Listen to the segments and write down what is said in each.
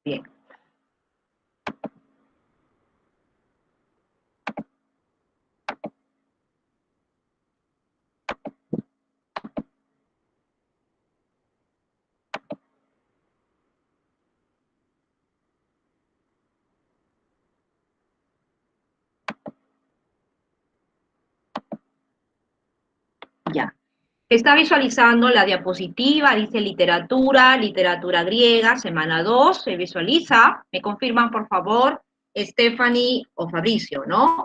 Bien. Ya. Se está visualizando la diapositiva, dice literatura, literatura griega, semana 2, se visualiza. Me confirman, por favor, Stephanie o Fabricio, ¿no?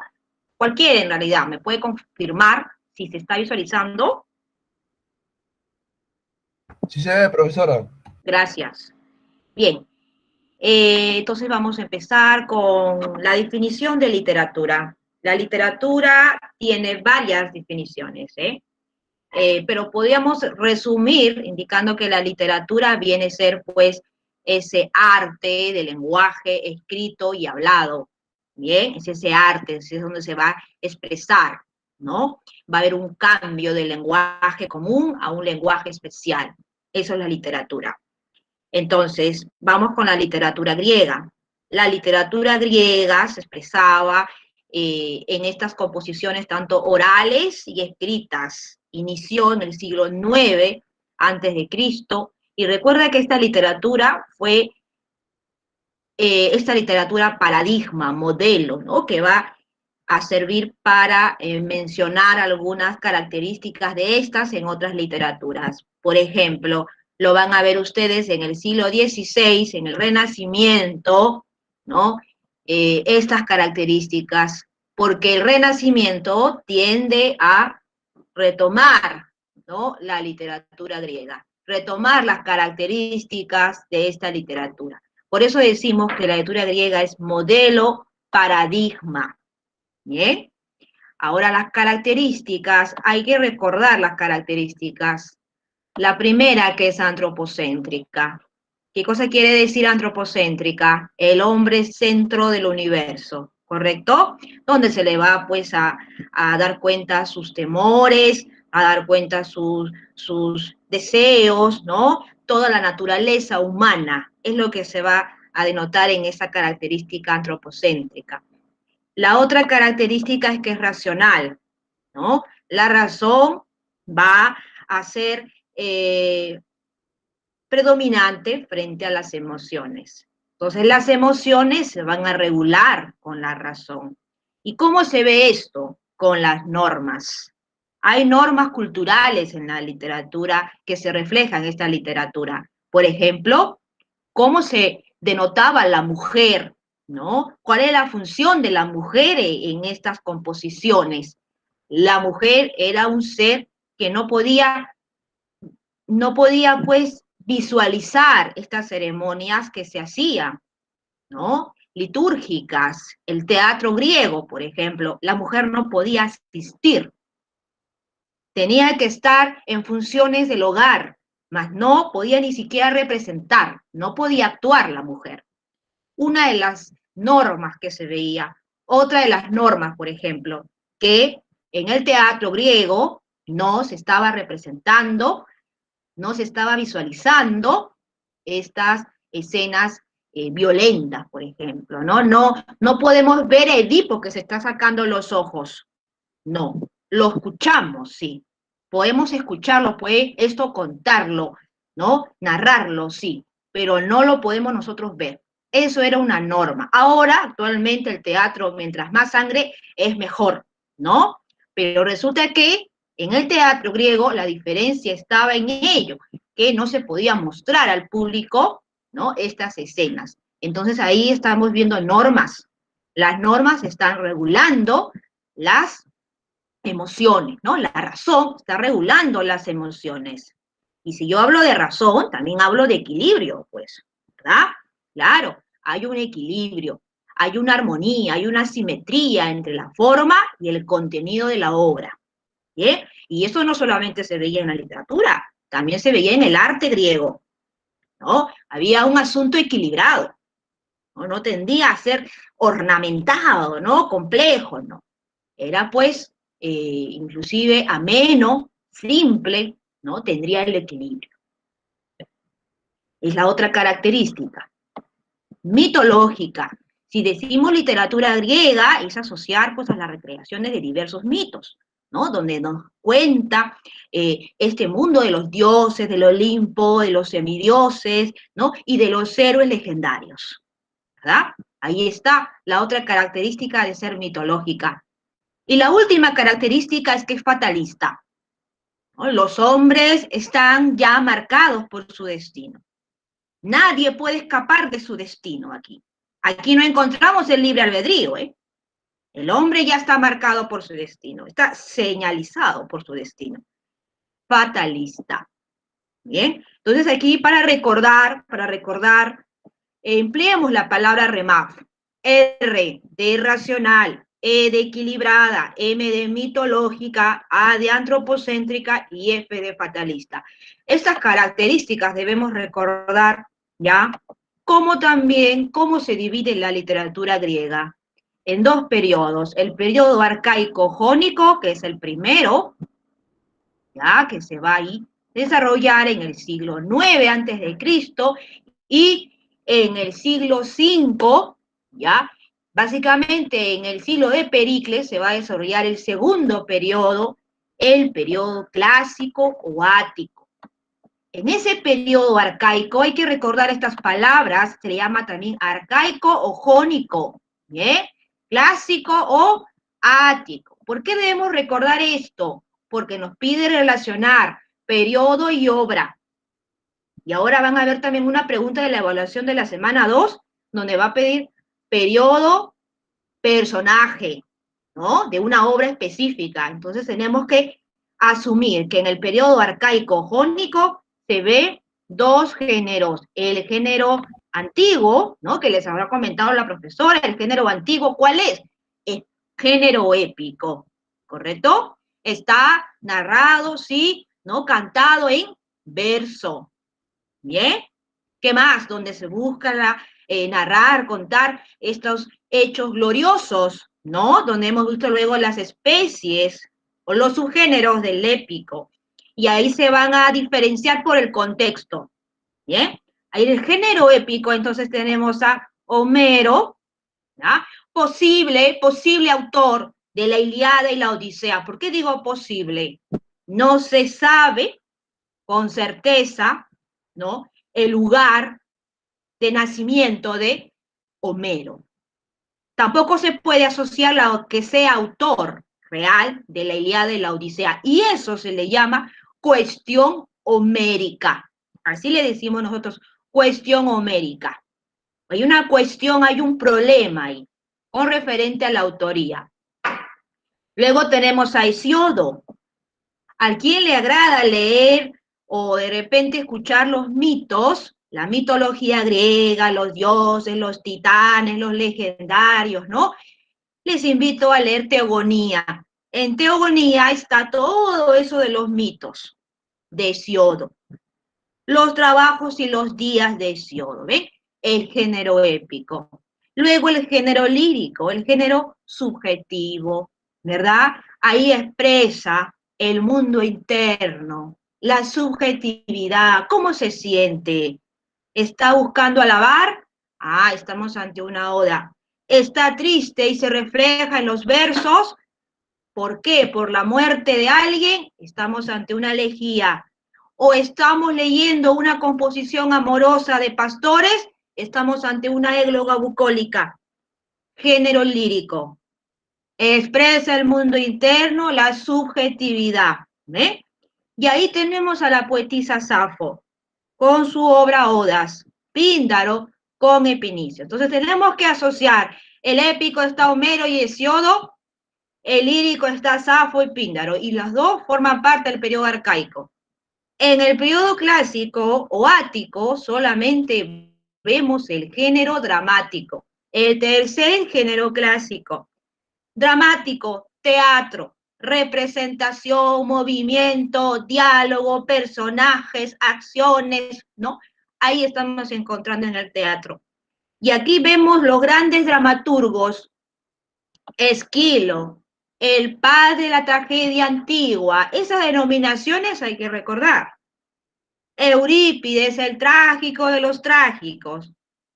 Cualquiera en realidad, me puede confirmar si se está visualizando. Sí se ve, profesora. Gracias. Bien, entonces vamos a empezar con la definición de literatura. La literatura tiene varias definiciones, pero podríamos resumir indicando que la literatura viene a ser, pues, ese arte de lenguaje escrito y hablado, ¿bien? Es ese arte, es donde se va a expresar, ¿no? Va a haber un cambio del lenguaje común a un lenguaje especial. Eso es la literatura. Entonces, vamos con la literatura griega. La literatura griega se expresaba en estas composiciones tanto orales y escritas. Inició en el siglo IX antes de Cristo, y recuerda que esta literatura fue esta literatura paradigma, modelo, ¿no? Que va a servir para mencionar algunas características de estas en otras literaturas. Por ejemplo, lo van a ver ustedes en el siglo XVI, en el Renacimiento, ¿no? Estas características, porque el Renacimiento tiende a retomar, ¿no? La literatura griega, retomar las características de esta literatura. Por eso decimos que la literatura griega es modelo, paradigma. ¿Bien? Ahora las características, hay que recordar las características. La primera, que es antropocéntrica. ¿Qué cosa quiere decir antropocéntrica? El hombre centro del universo, ¿correcto? Donde se le va pues a dar cuenta sus temores, a dar cuenta sus deseos, ¿no? Toda la naturaleza humana es lo que se va a denotar en esa característica antropocéntrica. La otra característica es que es racional, ¿no? La razón va a ser predominante frente a las emociones. Entonces las emociones se van a regular con la razón. ¿Y cómo se ve esto? Con las normas. Hay normas culturales en la literatura que se reflejan en esta literatura. Por ejemplo, cómo se denotaba la mujer, ¿no? ¿Cuál es la función de la mujer en estas composiciones? La mujer era un ser que no podía pues visualizar estas ceremonias que se hacían, ¿no? Litúrgicas, el teatro griego, por ejemplo, la mujer no podía asistir, tenía que estar en funciones del hogar, mas no podía ni siquiera representar, no podía actuar la mujer. Una de las normas que se veía, otra de las normas, por ejemplo, que en el teatro griego no se estaba representando, no se estaba visualizando estas escenas violentas, por ejemplo, ¿no? No podemos ver a Edipo que se está sacando los ojos, no, lo escuchamos, sí, podemos escucharlo, puede esto contarlo, ¿no? Narrarlo, sí, pero no lo podemos nosotros ver. Eso era una norma. Ahora, actualmente, el teatro, mientras más sangre, es mejor, ¿no? Pero resulta que en el teatro griego la diferencia estaba en ello, que no se podía mostrar al público, ¿no? Estas escenas. Entonces ahí estamos viendo normas. Las normas están regulando las emociones, ¿no? La razón está regulando las emociones. Y si yo hablo de razón, también hablo de equilibrio, pues, ¿verdad? Claro, hay un equilibrio, hay una armonía, hay una simetría entre la forma y el contenido de la obra. ¿Bien? Y eso no solamente se veía en la literatura, también se veía en el arte griego, ¿no? Había un asunto equilibrado, ¿no? No tendía a ser ornamentado, ¿no? Complejo, ¿no? Era pues inclusive ameno, simple, ¿no? Tendría el equilibrio. Es la otra característica. mitológica. Si decimos literatura griega, es asociar pues a las recreaciones de diversos mitos, ¿no? Donde nos cuenta este mundo de los dioses, del Olimpo, de los semidioses, ¿no? Y de los héroes legendarios, ¿verdad? Ahí está la otra característica de ser mitológica. Y la última característica es que es fatalista, ¿no? Los hombres están ya marcados por su destino. Nadie puede escapar de su destino aquí. Aquí no encontramos el libre albedrío, ¿eh? El hombre ya está marcado por su destino, está señalizado por su destino. Fatalista. Bien, entonces aquí para recordar, empleemos la palabra remaf. R de irracional, E de equilibrada, M de mitológica, A de antropocéntrica y F de fatalista. Estas características debemos recordar, ¿ya? Como también cómo se divide la literatura griega en dos periodos. El periodo arcaico-jónico, que es el primero, ¿ya? Que se va a desarrollar en el siglo 9 antes de Cristo y en el siglo 5, ¿ya? Básicamente en el siglo de Pericles se va a desarrollar el segundo periodo, el periodo clásico o ático. En ese periodo arcaico hay que recordar estas palabras, se le llama también arcaico o jónico, ¿bien? Clásico o ático. ¿Por qué debemos recordar esto? Porque nos pide relacionar periodo y obra. Y ahora van a ver también una pregunta de la evaluación de la semana 2, donde va a pedir periodo, personaje, ¿no? De una obra específica. Entonces tenemos que asumir que en el periodo arcaico-jónico se ve dos géneros. El género antiguo, ¿no? Que les habrá comentado la profesora, el género antiguo, ¿cuál es? El género épico, ¿correcto? Está narrado, sí, ¿no? Cantado en verso. ¿Bien? ¿Qué más? Donde se busca narrar, contar estos hechos gloriosos, ¿no? Donde hemos visto luego las especies o los subgéneros del épico. Y ahí se van a diferenciar por el contexto. ¿Bien? Ahí en el género épico, entonces tenemos a Homero, ¿ya? Posible autor de la Ilíada y la Odisea. ¿Por qué digo posible? No se sabe con certeza, ¿no? El lugar de nacimiento de Homero. Tampoco se puede asociar a que sea autor real de la Ilíada y la Odisea, y eso se le llama cuestión homérica. Así le decimos nosotros, cuestión homérica. Hay una cuestión, hay un problema ahí, con referente a la autoría. Luego tenemos a Hesiodo. ¿A quién le agrada leer o de repente escuchar los mitos, la mitología griega, los dioses, los titanes, los legendarios, ¿no? Les invito a leer Teogonía. En Teogonía está todo eso de los mitos de Hesiodo, los trabajos y los días de Hesiodo, ¿ven? El género épico. Luego el género lírico, el género subjetivo, ¿verdad? Ahí expresa el mundo interno, la subjetividad, cómo se siente. ¿Está buscando alabar? Ah, estamos ante una oda. ¿Está triste y se refleja en los versos? ¿Por qué? ¿Por la muerte de alguien? Estamos ante una elegía. ¿O estamos leyendo una composición amorosa de pastores? Estamos ante una égloga bucólica. Género lírico. Expresa el mundo interno, la subjetividad. ¿Ve? Y ahí tenemos a la poetisa Safo, con su obra Odas, Píndaro con Epinicio. Entonces tenemos que asociar, el épico está Homero y Hesiodo, el lírico está Safo y Píndaro, y los dos forman parte del periodo arcaico. En el periodo clásico o ático solamente vemos el género dramático, el tercer género clásico. Dramático, teatro, representación, movimiento, diálogo, personajes, acciones, ¿no? Ahí estamos encontrando en el teatro. Y aquí vemos los grandes dramaturgos, Esquilo, el padre de la tragedia antigua, esas denominaciones hay que recordar. Eurípides, el trágico de los trágicos,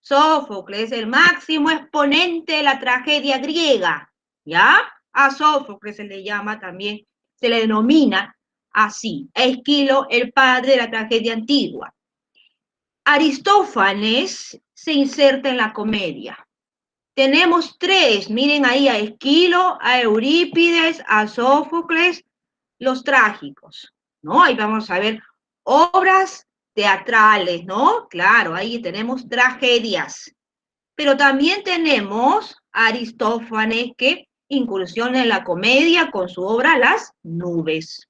Sófocles, el máximo exponente de la tragedia griega, ¿ya? A Sófocles se le llama también, se le denomina así, a Esquilo, el padre de la tragedia antigua. Aristófanes se inserta en la comedia. Tenemos tres, miren ahí a Esquilo, a Eurípides, a Sófocles, los trágicos, ¿no? Ahí vamos a ver obras teatrales, ¿no? Claro, ahí tenemos tragedias. Pero también tenemos a Aristófanes que incursiona en la comedia con su obra Las nubes.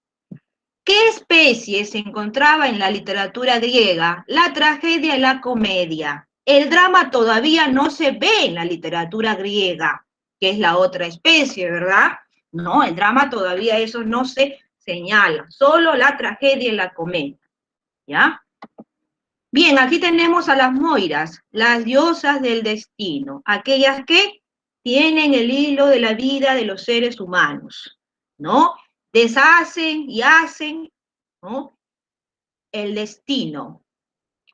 ¿Qué especie se encontraba en la literatura griega? La tragedia y la comedia. El drama todavía no se ve en la literatura griega, que es la otra especie, ¿verdad? No, el drama todavía eso no se señala, solo la tragedia y la comedia, ¿ya? Bien, aquí tenemos a las moiras, las diosas del destino, aquellas que tienen el hilo de la vida de los seres humanos, ¿no? Deshacen y hacen, ¿no? El destino,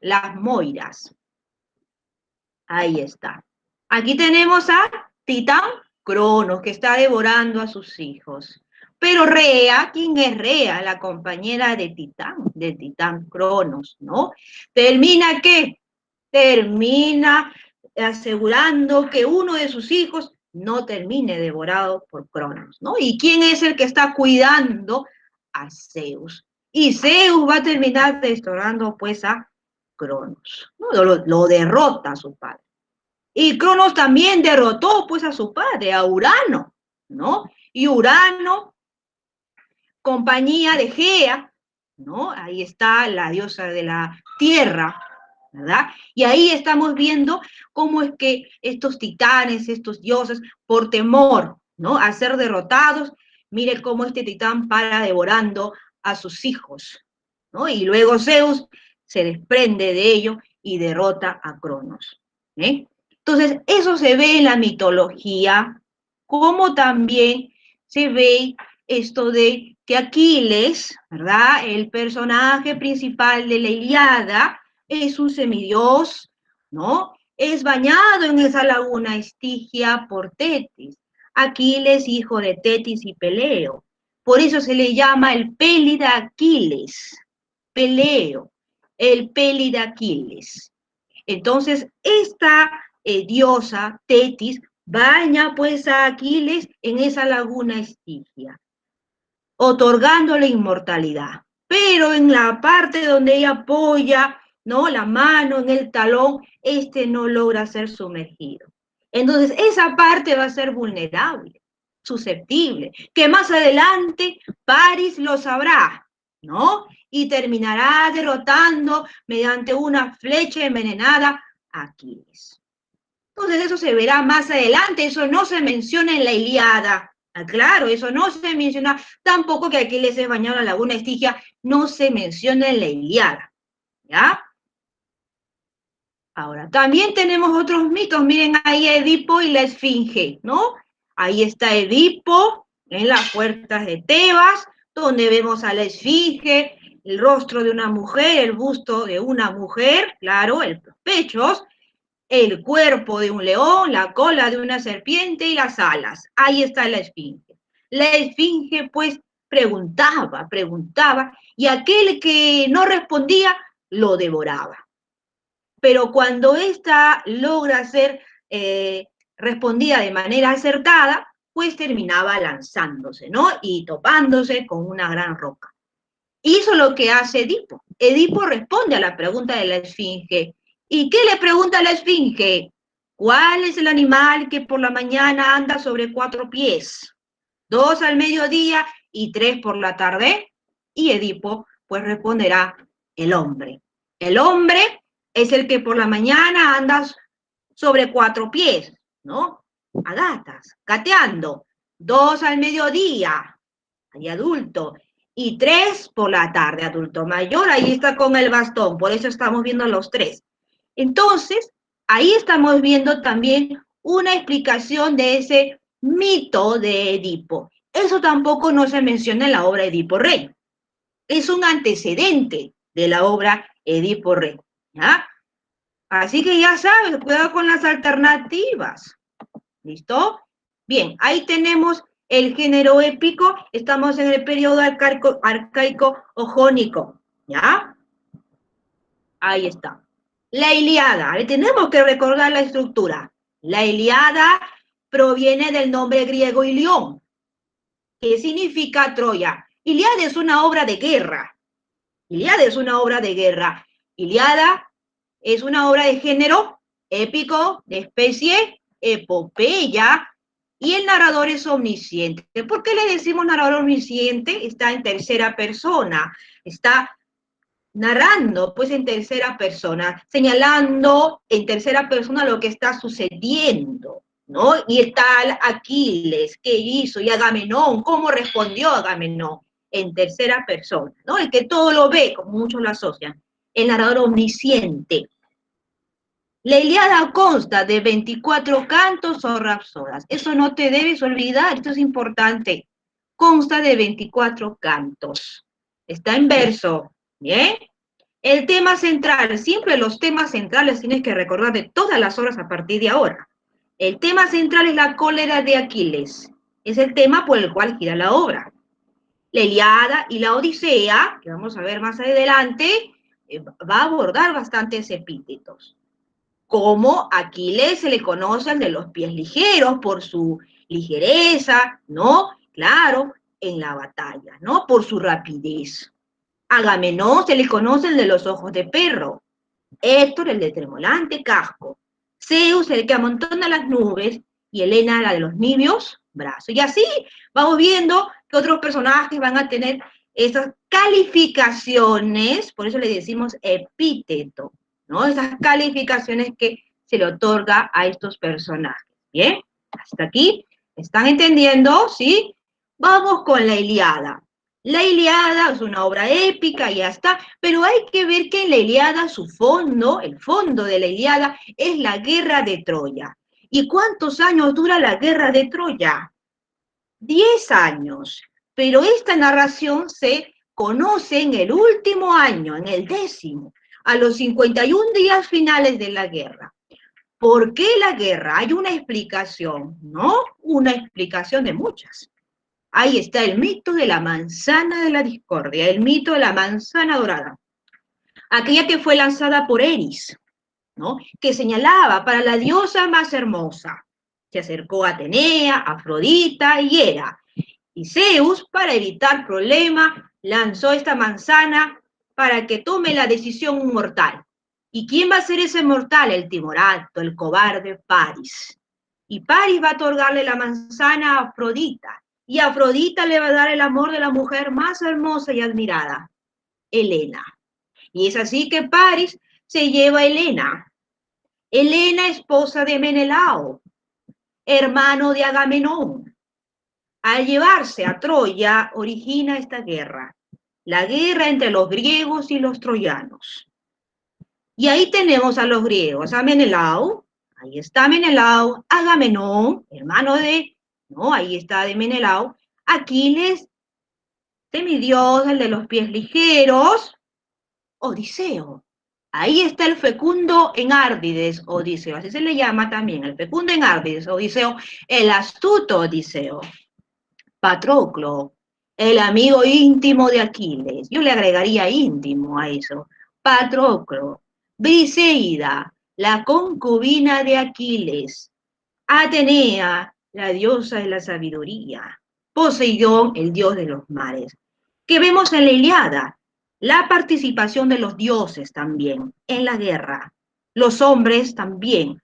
las moiras. Ahí está. Aquí tenemos a Titán Cronos, que está devorando a sus hijos. Pero Rea, ¿quién es Rea? La compañera de Titán Cronos, ¿no? ¿Termina qué? Termina asegurando que uno de sus hijos no termine devorado por Cronos, ¿no? ¿Y quién es el que está cuidando? A Zeus. Y Zeus va a terminar devorando pues a Cronos, ¿no? Lo derrota a su padre. Y Cronos también derrotó pues a su padre, a Urano, ¿no? Y Urano, compañía de Gea, ¿no? Ahí está la diosa de la tierra, ¿verdad? Y ahí estamos viendo cómo es que estos titanes, estos dioses, por temor, ¿no? A ser derrotados, mire cómo este titán para devorando a sus hijos, ¿no? Y luego Zeus se desprende de ello y derrota a Cronos, ¿eh? Entonces, eso se ve en la mitología, como también se ve esto de que Aquiles, ¿verdad? El personaje principal de la Ilíada, es un semidios, ¿no? Es bañado en esa laguna Estigia por Tetis. Aquiles, hijo de Tetis y Peleo. Por eso se le llama el Pélida Aquiles. Peleo, el Pélida Aquiles. Entonces, esta diosa, Tetis, baña pues a Aquiles en esa laguna Estigia, otorgándole inmortalidad. Pero en la parte donde ella apoya, ¿no? La mano en el talón, este no logra ser sumergido. Entonces, esa parte va a ser vulnerable, susceptible, que más adelante Paris lo sabrá, ¿no? Y terminará derrotando mediante una flecha envenenada a Aquiles. Entonces, eso se verá más adelante, eso no se menciona en la Ilíada. Ah, claro, eso no se menciona, tampoco que Aquiles se bañó en la laguna Estigia, no se menciona en la Ilíada, ¿ya? Ahora, también tenemos otros mitos, miren ahí Edipo y la Esfinge, ¿no? Ahí está Edipo en las puertas de Tebas, donde vemos a la Esfinge, el rostro de una mujer, el busto de una mujer, claro, los pechos, el cuerpo de un león, la cola de una serpiente y las alas. Ahí está la esfinge. La esfinge, pues, preguntaba, y aquel que no respondía, lo devoraba. Pero cuando ésta logra ser respondida de manera acertada, pues terminaba lanzándose, ¿no? Y topándose con una gran roca. Hizo lo que hace Edipo. Edipo responde a la pregunta de la esfinge. ¿Y qué le pregunta a la esfinge? ¿Cuál es el animal que por la mañana anda sobre 4 pies? 2 al mediodía y 3 por la tarde. Y Edipo pues responderá el hombre. El hombre es el que por la mañana anda sobre 4 pies, ¿no? A gatas, gateando. 2 al mediodía, hay adulto, y 3 por la tarde, adulto mayor, ahí está con el bastón, por eso estamos viendo los 3. Entonces, ahí estamos viendo también una explicación de ese mito de Edipo. Eso tampoco no se menciona en la obra Edipo Rey. Es un antecedente de la obra Edipo Rey, ¿ya? Así que ya sabes, cuidado con las alternativas. ¿Listo? Bien, ahí tenemos el género épico, estamos en el periodo arcaico o jónico, ¿ya? Ahí está. La Ilíada, tenemos que recordar la estructura. La Ilíada proviene del nombre griego Ilión, que significa Troya. Ilíada es una obra de guerra. Ilíada es una obra de guerra. Ilíada es una obra de género épico, de especie, epopeya, y el narrador es omnisciente. ¿Por qué le decimos narrador omnisciente? Está en tercera persona, está narrando pues en tercera persona, señalando en tercera persona lo que está sucediendo, ¿no? Y está Aquiles, ¿qué hizo? Y Agamenón, ¿cómo respondió Agamenón? En tercera persona, ¿no? El que todo lo ve, como muchos lo asocian, el narrador omnisciente. La Ilíada consta de 24 cantos o rapsodas. Eso no te debes olvidar, esto es importante. Consta de 24 cantos. Está en verso, ¿bien? El tema central, siempre los temas centrales tienes que recordar de todas las obras a partir de ahora. El tema central es la cólera de Aquiles. Es el tema por el cual gira la obra. La Ilíada y la Odisea, que vamos a ver más adelante, va a abordar bastantes epítetos. Como Aquiles se le conoce el de los pies ligeros por su ligereza, ¿no? Claro, en la batalla, ¿no? Por su rapidez. Agamenón se le conoce el de los ojos de perro. Héctor el de tremolante casco. Zeus el que amontona las nubes y Helena la de los niveos brazos. Y así vamos viendo que otros personajes van a tener esas calificaciones, por eso le decimos epíteto, ¿no? Esas calificaciones que se le otorga a estos personajes. ¿Bien? Hasta aquí. ¿Están entendiendo? ¿Sí? Vamos con la Ilíada. La Ilíada es una obra épica y ya está, pero hay que ver que en la Ilíada su fondo, el fondo de la Ilíada, es la guerra de Troya. ¿Y cuántos años dura la guerra de Troya? 10 años. Pero esta narración se conoce en el último año, en el 10º, a los 51 días finales de la guerra. ¿Por qué la guerra? Hay una explicación, ¿no? Una explicación de muchas. Ahí está el mito de la manzana de la discordia, el mito de la manzana dorada. Aquella que fue lanzada por Eris, ¿no? Que señalaba para la diosa más hermosa. Se acercó a Atenea, Afrodita y Hera. Y Zeus, para evitar problemas, lanzó esta manzana para que tome la decisión un mortal. ¿Y quién va a ser ese mortal? El timorato, el cobarde Paris. Y Paris va a otorgarle la manzana a Afrodita. Y Afrodita le va a dar el amor de la mujer más hermosa y admirada, Helena. Y es así que Paris se lleva a Helena. Helena, esposa de Menelao, hermano de Agamenón. Al llevarse a Troya, origina esta guerra, la guerra entre los griegos y los troyanos. Y ahí tenemos a los griegos, a Menelao, ahí está Menelao, Agamenón, hermano de, no, ahí está de Menelao, Aquiles, semidios, el de los pies ligeros, Odiseo. Ahí está el fecundo en Árbides, Odiseo, así se le llama también, el fecundo en Árbides, Odiseo, el astuto Odiseo. Patroclo, el amigo íntimo de Aquiles. Yo le agregaría íntimo a eso. Patroclo, Briseida, la concubina de Aquiles. Atenea, la diosa de la sabiduría. Poseidón, el dios de los mares. Que vemos en la Ilíada, la participación de los dioses también en la guerra. Los hombres también.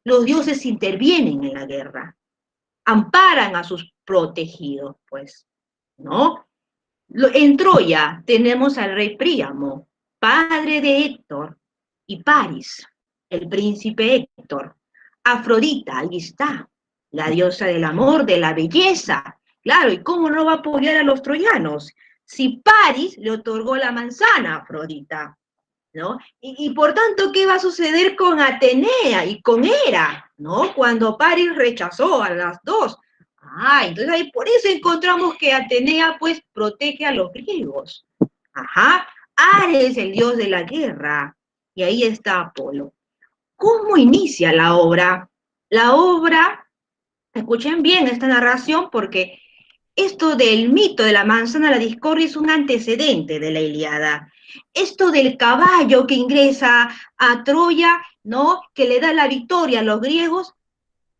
Los dioses intervienen en la guerra. Amparan a sus protegidos, pues, ¿no? En Troya tenemos al rey Príamo, padre de Héctor, y Paris, el príncipe Héctor. Afrodita, ahí está, la diosa del amor, de la belleza. Claro, ¿y cómo no va a apoyar a los troyanos? Si Paris le otorgó la manzana a Afrodita, ¿no? Y por tanto, ¿qué va a suceder con Atenea y con Hera, ¿no? Cuando Paris rechazó a las dos. Entonces ahí por eso encontramos que Atenea pues protege a los griegos. Ares, el dios de la guerra. Y ahí está Apolo. ¿Cómo inicia la obra? La obra, escuchen bien esta narración porque esto del mito de la manzana de la discordia es un antecedente de la Ilíada. Esto del caballo que ingresa a Troya, ¿no? Que le da la victoria a los griegos,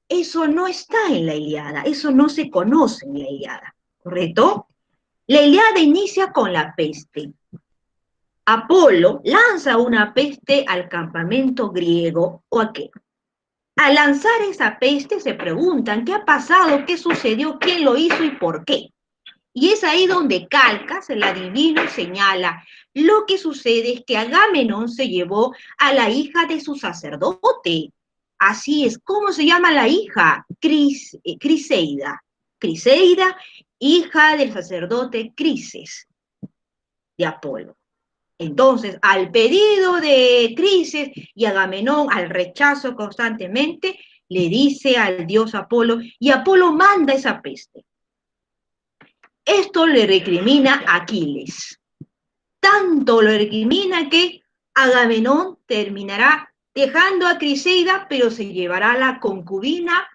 eso no está en la Ilíada, eso no se conoce en la Ilíada, ¿correcto? La Ilíada inicia con la peste. Apolo lanza una peste al campamento griego, ¿o a qué? Al lanzar esa peste se preguntan qué ha pasado, qué sucedió, quién lo hizo y por qué. Y es ahí donde Calcas, el adivino, señala, lo que sucede es que Agamenón se llevó a la hija de su sacerdote. Así es, ¿cómo se llama la hija? Criseida. Criseida, hija del sacerdote Crises de Apolo. Entonces, al pedido de Crises y Agamenón, al rechazo constantemente, le dice al dios Apolo, y Apolo manda esa peste. Esto le recrimina a Aquiles. Tanto lo recrimina que Agamenón terminará dejando a Criseida, pero se llevará a la concubina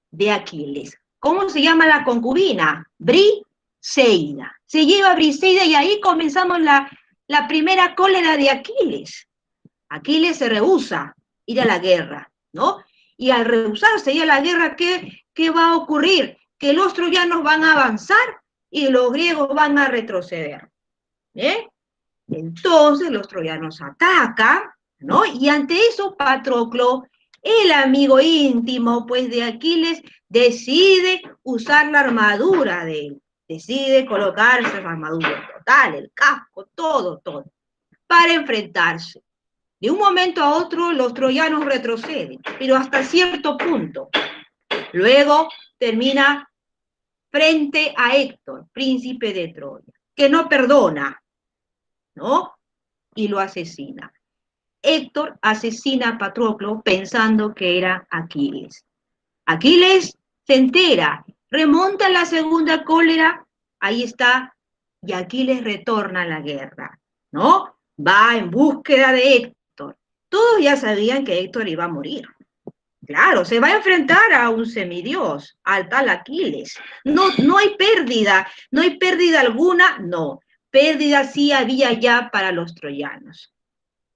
de Aquiles. ¿Cómo se llama la concubina? Briseida. Se lleva a Briseida y ahí comenzamos la primera cólera de Aquiles. Aquiles se rehúsa ir a la guerra, ¿no? Y al rehusarse ir a la guerra, ¿qué va a ocurrir? Que los troyanos van a avanzar y los griegos van a retroceder. Entonces los troyanos atacan, ¿no? Y ante eso Patroclo, el amigo íntimo pues de Aquiles, decide usar la armadura de él, decide colocarse la armadura total, el casco, todo, para enfrentarse. De un momento a otro los troyanos retroceden, pero hasta cierto punto. Luego termina frente a Héctor, príncipe de Troya, que no perdona, ¿no? Y lo asesina. Héctor asesina a Patroclo pensando que era Aquiles. Aquiles se entera, remonta la segunda cólera, ahí está, y Aquiles retorna a la guerra, ¿no? Va en búsqueda de Héctor. Todos ya sabían que Héctor iba a morir. Claro, se va a enfrentar a un semidios, al tal Aquiles. No hay pérdida alguna, no. Pérdida sí había ya para los troyanos.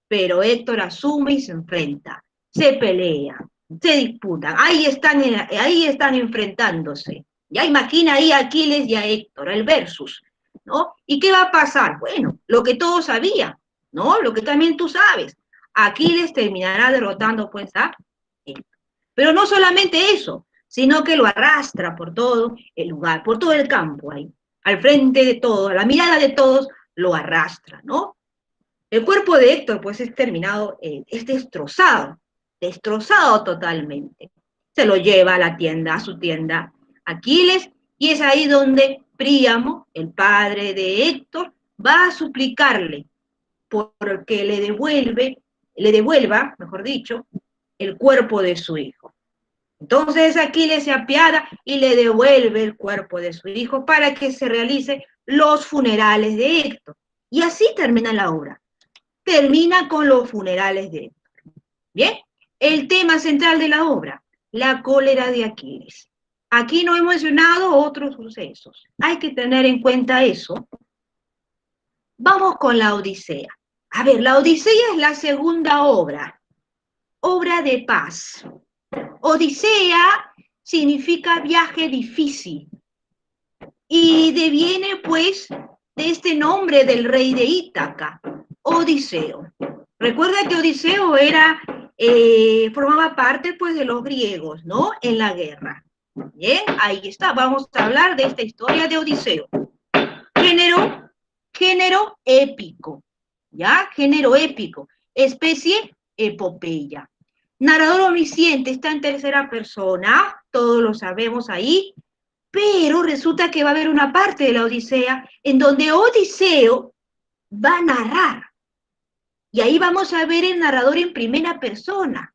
Pero Héctor asume y se enfrenta, se pelea, se disputan, ahí están enfrentándose. Ya imagina ahí a Aquiles y a Héctor, el versus, ¿no? ¿Y qué va a pasar? Bueno, lo que todos sabían, ¿no? Lo que también tú sabes. Aquiles terminará derrotando pues a Héctor. Pero no solamente eso, sino que lo arrastra por todo el lugar, por todo el campo ahí, al frente de todos, a la mirada de todos, lo arrastra, ¿no? El cuerpo de Héctor, pues, es destrozado totalmente. Se lo lleva a la tienda, a su tienda, Aquiles, y es ahí donde Príamo, el padre de Héctor, va a suplicarle porque le devuelva, mejor dicho, el cuerpo de su hijo. Entonces Aquiles se apiada y le devuelve el cuerpo de su hijo para que se realicen los funerales de Héctor. Y así termina la obra. Termina con los funerales de Héctor. Bien, el tema central de la obra, la cólera de Aquiles. Aquí no he mencionado otros sucesos. Hay que tener en cuenta eso. Vamos con la Odisea. A ver, la Odisea es la segunda obra de paz. Odisea significa viaje difícil y deviene pues de este nombre del rey de Ítaca, Odiseo. Recuerda que Odiseo formaba parte pues de los griegos, ¿no? En la guerra. Bien, ahí está, vamos a hablar de esta historia de Odiseo. Género épico, ¿ya? Género épico, especie epopeya. Narrador omnisciente, está en tercera persona, todos lo sabemos ahí, pero resulta que va a haber una parte de la Odisea en donde Odiseo va a narrar. Y ahí vamos a ver el narrador en primera persona,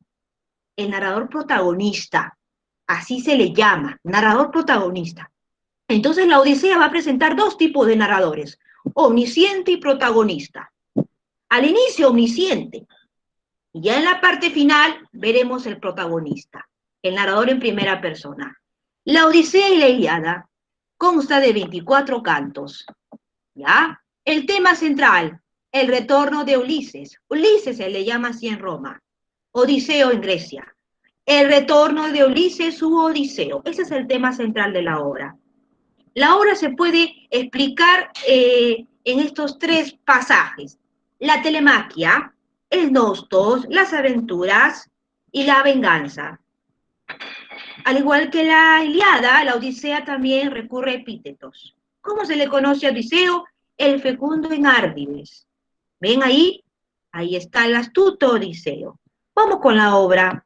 el narrador protagonista, así se le llama, narrador protagonista. Entonces la Odisea va a presentar dos tipos de narradores, omnisciente y protagonista. Al inicio omnisciente, Y ya en la parte final veremos el protagonista, el narrador en primera persona. La Odisea y la Ilíada consta de 24 cantos, ¿ya? El tema central, el retorno de Ulises. Ulises se le llama así en Roma, Odiseo en Grecia. El retorno de Ulises u Odiseo. Ese es el tema central de la obra. La obra se puede explicar en estos tres pasajes. La telemaquia, el nostos, las aventuras y la venganza. Al igual que la Ilíada, la Odisea también recurre a epítetos. ¿Cómo se le conoce a Odiseo? El fecundo en árdides. ¿Ven ahí? Ahí está el astuto Odiseo. Vamos con la obra.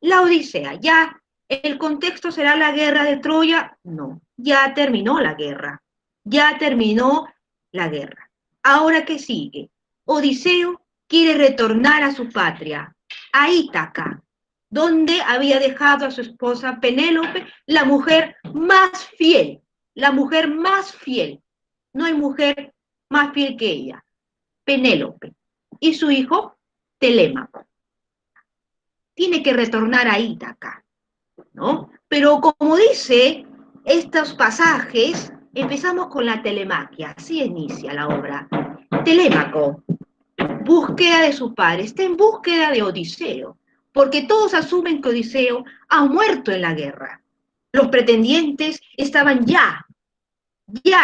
La Odisea, ¿ya el contexto será la guerra de Troya? No, ya terminó la guerra. Ya terminó la guerra. Ahora, ¿qué sigue? Odiseo quiere retornar a su patria, a Ítaca, donde había dejado a su esposa Penélope, la mujer más fiel, la mujer más fiel. No hay mujer más fiel que ella, Penélope, y su hijo Telémaco. Tiene que retornar a Ítaca, ¿no? Pero como dice estos pasajes, empezamos con la telemaquia, así inicia la obra. Telémaco, búsqueda de su padre, está en búsqueda de Odiseo, porque todos asumen que Odiseo ha muerto en la guerra. Los pretendientes estaban ya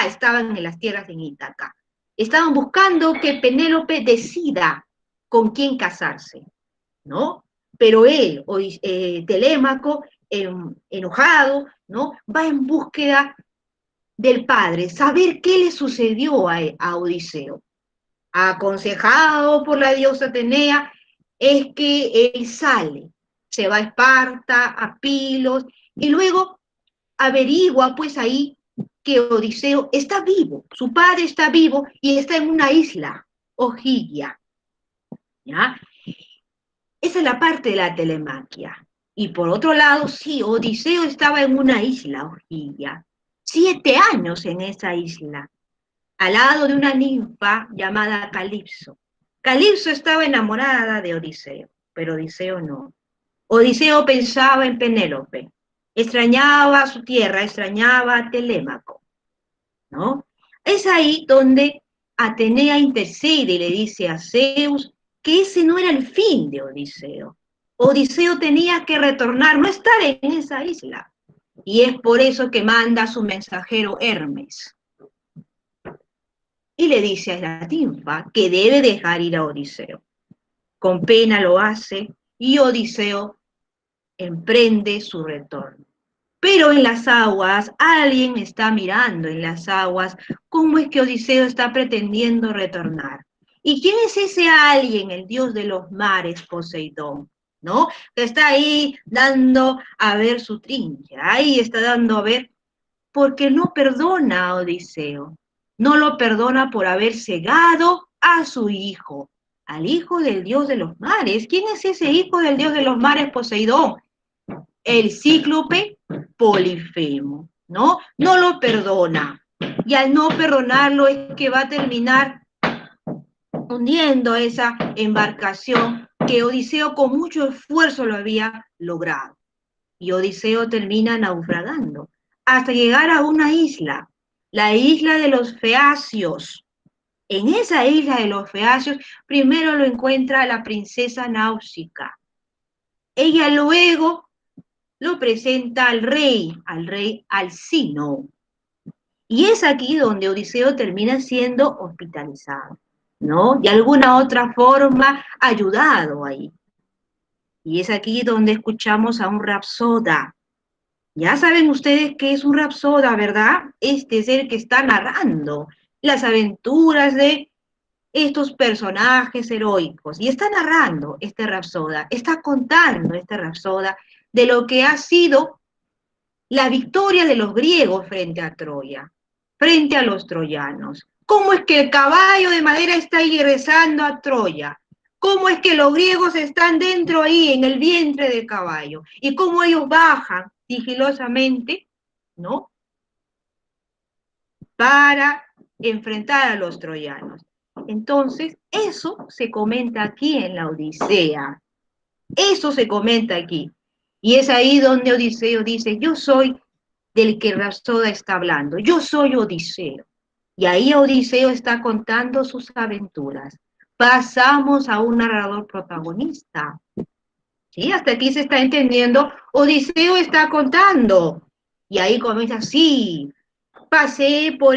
estaban en las tierras de Ítaca. Estaban buscando que Penélope decida con quién casarse, ¿no? Pero él, Telémaco, enojado, ¿no? Va en búsqueda del padre, saber qué le sucedió a Odiseo. Aconsejado por la diosa Atenea, es que él sale, se va a Esparta, a Pilos, y luego averigua pues ahí que Odiseo está vivo, su padre está vivo y está en una isla, Ogygia, ¿ya? Esa es la parte de la telemaquia. Y por otro lado, sí, Odiseo estaba en una isla, Ogygia, 7 años en esa isla, al lado de una ninfa llamada Calipso. Calipso estaba enamorada de Odiseo, pero Odiseo no. Odiseo pensaba en Penélope, extrañaba su tierra, extrañaba a Telémaco, ¿no? Es ahí donde Atenea intercede y le dice a Zeus que ese no era el fin de Odiseo. Odiseo tenía que retornar, no estar en esa isla. Y es por eso que manda a su mensajero Hermes. Y le dice a la ninfa que debe dejar ir a Odiseo. Con pena lo hace y Odiseo emprende su retorno. Pero en las aguas, alguien está mirando en las aguas cómo es que Odiseo está pretendiendo retornar. ¿Y quién es ese alguien? El dios de los mares, Poseidón, ¿no? Que está ahí dando a ver su trinche, ahí está dando a ver, porque no perdona a Odiseo, no lo perdona por haber cegado a su hijo, al hijo del dios de los mares. ¿Quién es ese hijo del dios de los mares, Poseidón? El cíclope Polifemo, ¿no? No lo perdona. Y al no perdonarlo es que va a terminar hundiendo esa embarcación que Odiseo con mucho esfuerzo lo había logrado. Y Odiseo termina naufragando hasta llegar a una isla, la isla de los Feacios. En esa isla de los Feacios primero lo encuentra la princesa Náusica. Ella luego lo presenta al rey Alcino. Y es aquí donde Odiseo termina siendo hospitalizado, ¿no? De alguna otra forma ayudado ahí. Y es aquí donde escuchamos a un rapsoda. Ya saben ustedes qué es un rapsoda, ¿verdad? Este es el que está narrando las aventuras de estos personajes heroicos. Y está narrando este rapsoda, está contando este rapsoda de lo que ha sido la victoria de los griegos frente a Troya, frente a los troyanos. ¿Cómo es que el caballo de madera está ahí regresando a Troya? ¿Cómo es que los griegos están dentro ahí, en el vientre del caballo? Y cómo ellos bajan sigilosamente, ¿no? Para enfrentar a los troyanos. Entonces, eso se comenta aquí en la Odisea. Eso se comenta aquí. Y es ahí donde Odiseo dice, yo soy del que Rapsoda está hablando, yo soy Odiseo. Y ahí Odiseo está contando sus aventuras. Pasamos a un narrador protagonista. ¿Sí? Hasta aquí se está entendiendo. Odiseo está contando. Y ahí comienza, sí, pasé por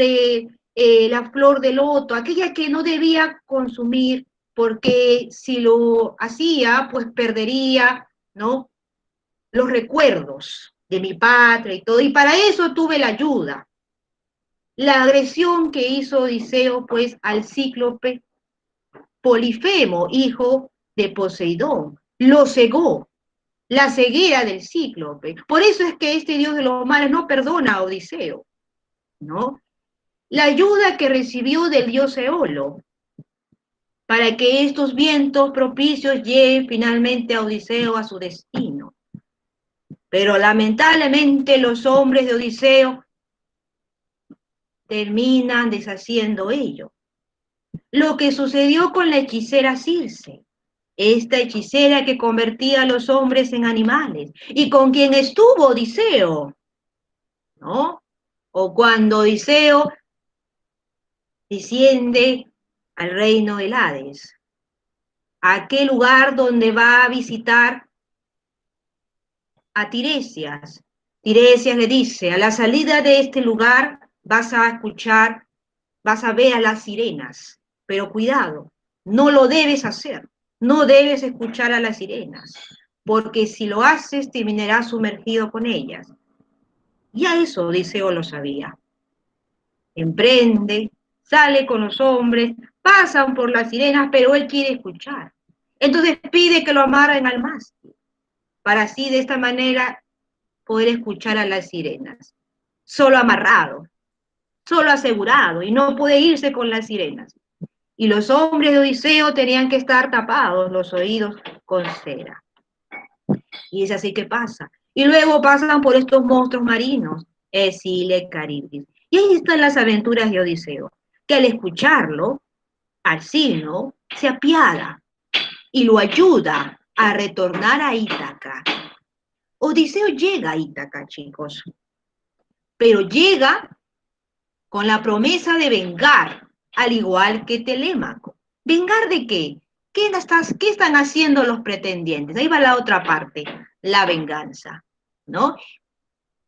la flor de loto, aquella que no debía consumir, porque si lo hacía, pues perdería, ¿no? Los recuerdos de mi patria y todo. Y para eso tuve la ayuda. La agresión que hizo Odiseo, pues, al cíclope Polifemo, hijo de Poseidón, lo cegó, la ceguera del cíclope. Por eso es que este dios de los mares no perdona a Odiseo, ¿no? La ayuda que recibió del dios Eolo, para que estos vientos propicios lleguen finalmente a Odiseo a su destino. Pero lamentablemente los hombres de Odiseo terminan deshaciendo ello. Lo que sucedió con la hechicera Circe, esta hechicera que convertía a los hombres en animales y con quien estuvo Odiseo, ¿no? O cuando Odiseo desciende al reino del Hades, a aquel lugar donde va a visitar a Tiresias. Tiresias le dice, a la salida de este lugar vas a escuchar, vas a ver a las sirenas, pero cuidado, no lo debes hacer, no debes escuchar a las sirenas, porque si lo haces terminarás sumergido con ellas. Ya eso Odiseo lo sabía. Emprende, sale con los hombres, pasan por las sirenas, pero él quiere escuchar. Entonces pide que lo amarren al mástil, para así de esta manera poder escuchar a las sirenas. Solo amarrado, solo asegurado, y no puede irse con las sirenas. Y los hombres de Odiseo tenían que estar tapados los oídos con cera. Y es así que pasa. Y luego pasan por estos monstruos marinos, Escile, Caribdis. Y ahí están las aventuras de Odiseo, que al escucharlo, Alcino se apiada y lo ayuda a retornar a Ítaca. Odiseo llega a Ítaca, chicos, pero llega con la promesa de vengar, al igual que Telémaco. ¿Vengar de qué? ¿Qué están haciendo los pretendientes? Ahí va la otra parte, la venganza, ¿no?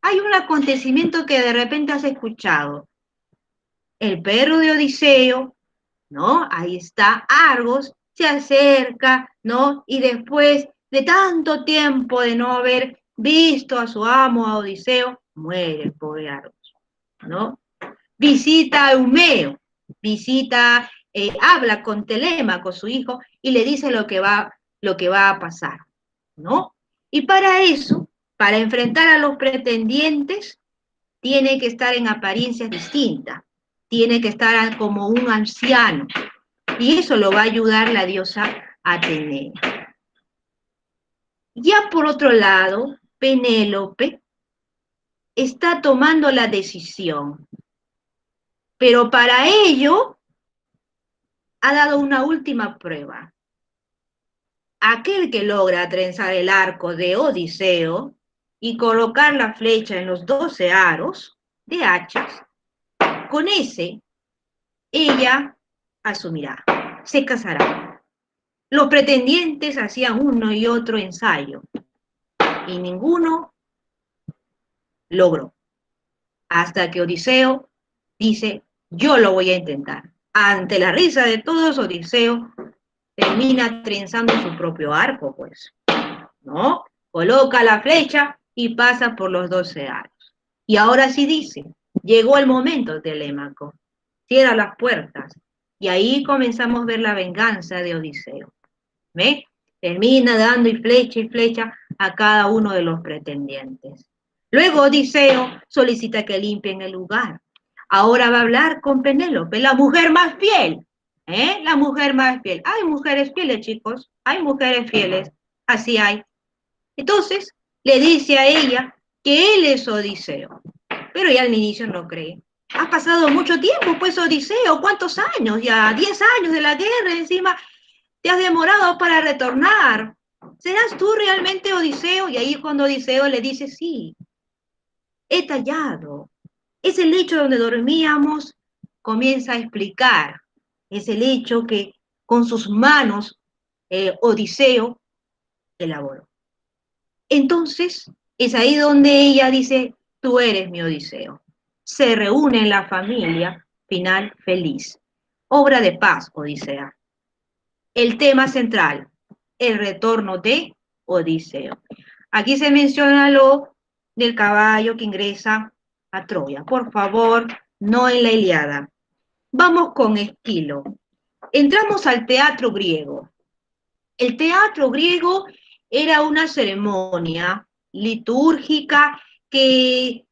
Hay un acontecimiento que de repente has escuchado. El perro de Odiseo, ¿no? Ahí está Argos, se acerca, ¿no? Y después de tanto tiempo de no haber visto a su amo, a Odiseo, muere el pobre Argos, ¿no? Visita a Eumeo, habla con Telémaco, su hijo, y le dice lo que va a pasar, ¿no? Y para eso, para enfrentar a los pretendientes, tiene que estar en apariencias distintas, tiene que estar como un anciano, y eso lo va a ayudar la diosa Atenea. Ya por otro lado, Penélope está tomando la decisión, pero para ello ha dado una última prueba. Aquel que logra trenzar el arco de Odiseo y colocar la flecha en los 12 aros de hachas, con ese ella asumirá, se casará. Los pretendientes hacían uno y otro ensayo y ninguno logró. Hasta que Odiseo dice, yo lo voy a intentar. Ante la risa de todos, Odiseo termina trenzando su propio arco, pues, ¿no? Coloca la flecha y pasa por los 12 aros. Y ahora sí dice, llegó el momento, Telémaco, cierra las puertas. Y ahí comenzamos a ver la venganza de Odiseo. ¿Ve? Termina dando y flecha a cada uno de los pretendientes. Luego Odiseo solicita que limpien el lugar. Ahora va a hablar con Penélope, la mujer más fiel. La mujer más fiel. Hay mujeres fieles, chicos. Hay mujeres fieles. Así hay. Entonces, le dice a ella que él es Odiseo. Pero ella al inicio no cree. Has pasado mucho tiempo, pues, Odiseo, ¿cuántos años ya? 10 años de la guerra, encima te has demorado para retornar. ¿Serás tú realmente Odiseo? Y ahí cuando Odiseo le dice, sí, he tallado. Es el lecho donde dormíamos, comienza a explicar. Es el hecho que con sus manos Odiseo elaboró. Entonces, es ahí donde ella dice, tú eres mi Odiseo. Se reúne en la familia, final feliz. Obra de paz, Odisea. El tema central, el retorno de Odiseo. Aquí se menciona lo del caballo que ingresa a Troya. Por favor, no en la Ilíada. Vamos con Esquilo. Entramos al teatro griego. El teatro griego era una ceremonia litúrgica que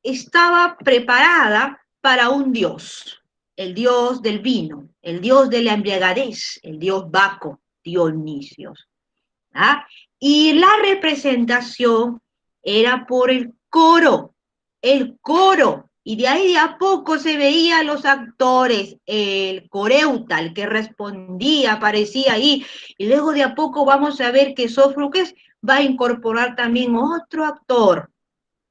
estaba preparada para un dios, el dios del vino, el dios de la embriagadez, el dios Baco, Dionisios. ¿Ah? Y la representación era por el coro, y de ahí de a poco se veían los actores, el coreuta, el que respondía, aparecía ahí, y luego de a poco vamos a ver que Sófocles va a incorporar también otro actor.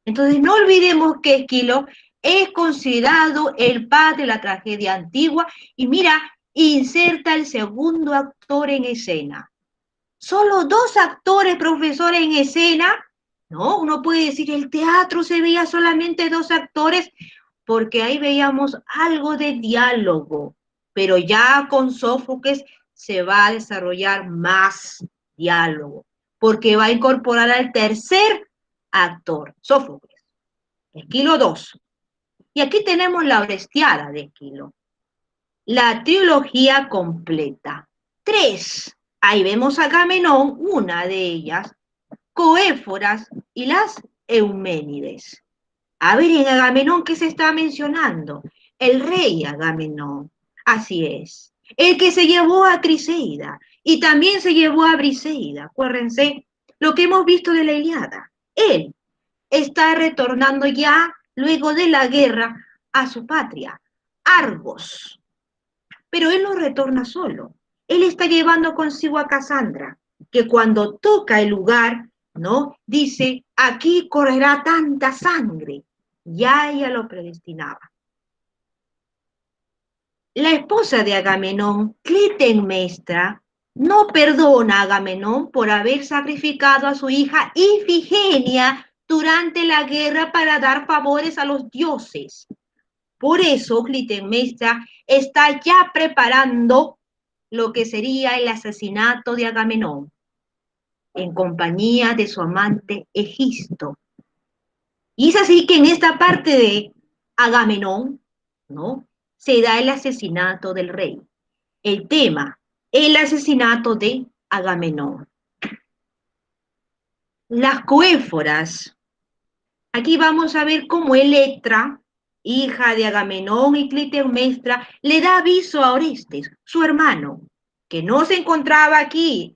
Entonces no olvidemos que Esquilo es considerado el padre de la tragedia antigua, y mira, inserta el segundo actor en escena. Solo dos actores, profesores en escena, ¿no? Uno puede decir, el teatro se veía solamente dos actores, porque ahí veíamos algo de diálogo, pero ya con Sófocles se va a desarrollar más diálogo, porque va a incorporar al tercer actor, Sófocles, Esquilo 2. Y aquí tenemos la Orestiada de Esquilo, la trilogía completa. 3. Ahí vemos a Agamenón, una de ellas, Coéforas y las Euménides. A ver, en Agamenón, ¿qué se está mencionando? El rey Agamenón. Así es. El que se llevó a Criseida y también se llevó a Briseida. Acuérdense lo que hemos visto de la Ilíada. Él está retornando ya, luego de la guerra, a su patria, Argos. Pero él no retorna solo. Él está llevando consigo a Casandra, que cuando toca el lugar, ¿no? Dice, aquí correrá tanta sangre. Ya ella lo predestinaba. La esposa de Agamenón, Clitemnestra, no perdona a Agamenón por haber sacrificado a su hija Ifigenia durante la guerra para dar favores a los dioses. Por eso Clitemnestra está ya preparando lo que sería el asesinato de Agamenón, en compañía de su amante Egisto. Y es así que en esta parte de Agamenón, ¿no? Se da el asesinato del rey. El tema, el asesinato de Agamenón. Las coéforas. Aquí vamos a ver cómo Electra, hija de Agamenón y Clitemnestra, le da aviso a Orestes, su hermano, que no se encontraba aquí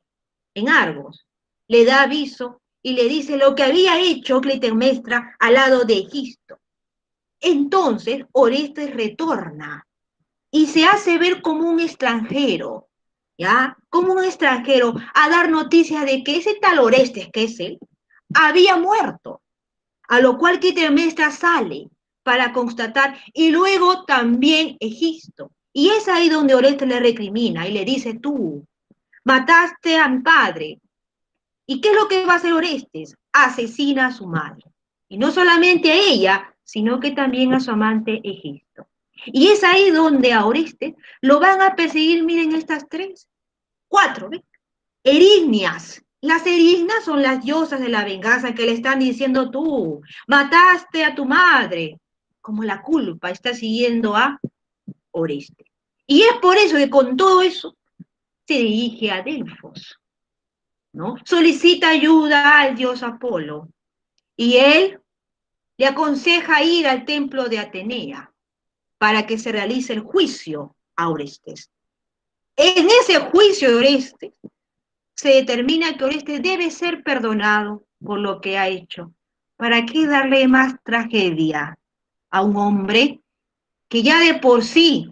en Argos. Le da aviso y le dice lo que había hecho Clitemnestra al lado de Egisto. Entonces Orestes retorna y se hace ver como un extranjero, ¿ya? Como un extranjero a dar noticias de que ese tal Orestes, que es él, había muerto. A lo cual Clitemnestra sale para constatar, y luego también Egisto. Y es ahí donde Orestes le recrimina y le dice, tú mataste a mi padre. ¿Y qué es lo que va a hacer Orestes? Asesina a su madre. Y no solamente a ella, sino que también a su amante Egisto. Y es ahí donde a Orestes lo van a perseguir, miren estas tres, cuatro, ¿ven? Erignias. Las erignias son las diosas de la venganza que le están diciendo tú, mataste a tu madre. Como la culpa está siguiendo a Orestes. Y es por eso que con todo eso se dirige a Delfos, ¿no? Solicita ayuda al dios Apolo y él le aconseja ir al templo de Atenea para que se realice el juicio a Orestes. En ese juicio de Orestes se determina que Orestes debe ser perdonado por lo que ha hecho. ¿Para qué darle más tragedia a un hombre que ya de por sí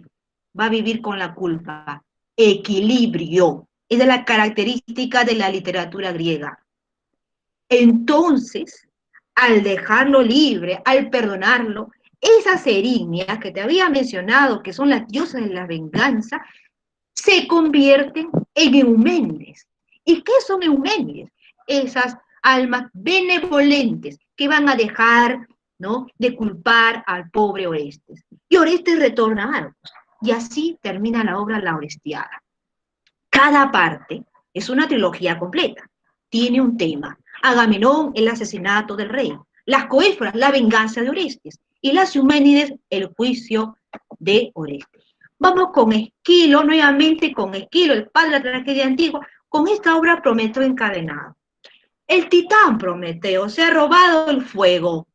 va a vivir con la culpa. Equilibrio. Esa es la característica de la literatura griega. Entonces, al dejarlo libre, al perdonarlo, esas erinias que te había mencionado, que son las diosas de la venganza, se convierten en euménides. ¿Y qué son euménides? Esas almas benevolentes que van a dejar, ¿no?, de culpar al pobre Orestes. Y Orestes retorna a Argos. Y así termina la obra La Orestiada. Cada parte es una trilogía completa. Tiene un tema. Agamenón, el asesinato del rey. Las Coéforas, la venganza de Orestes. Y las Euménides, el juicio de Orestes. Vamos con Esquilo, nuevamente con Esquilo, el padre de la tragedia antigua, con esta obra Prometeo encadenado. El titán Prometeo se ha robado el fuego